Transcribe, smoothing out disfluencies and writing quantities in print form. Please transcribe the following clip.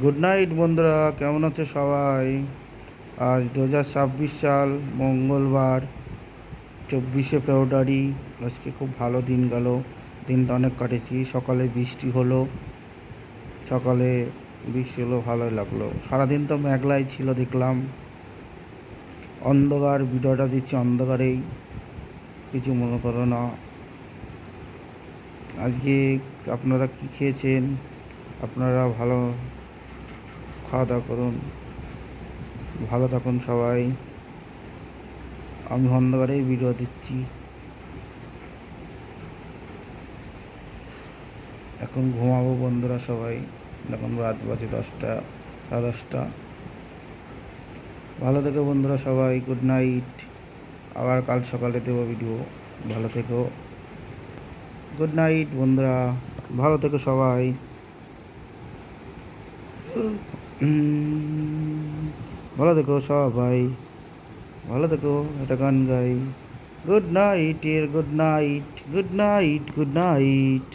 Good night বন্ধুরা, কেমন আছে সবাই? আজ 2026 সাল, মঙ্গলবার, 24শে ফেব্রুয়ারি। আজকে খুব ভালো দিন গেল, দিনটা অনেক কাটেছি। সকালে বৃষ্টি হলো, ভালোই লাগলো। সারাদিন তো মেঘলাই ছিল, দেখলাম অন্ধকার। ভিডিওটা দিচ্ছি অন্ধকারেই, কিছু মনে করো না। আজকে আপনারা কি খেয়েছেন? আপনারা ভালো খাওয়া দাওয়া করুন, ভালো থাকুন সবাই। আমি অন্ধকারেই ভিডিও দিচ্ছি। এখন ঘুমাবো বন্ধুরা সবাই। এখন রাত বাজে 10টা, সাড়ে 10টা। ভালো থেকো বন্ধুরা সবাই, গুড নাইট। আবার কাল সকালে দেবো ভিডিও। ভালো থেকো, গুড নাইট বন্ধুরা, ভালো থেকো সবাই। ভালো থেকো সবাই, ভালো থেকো। একটা গান গাই। Good night, good night, good night, good night.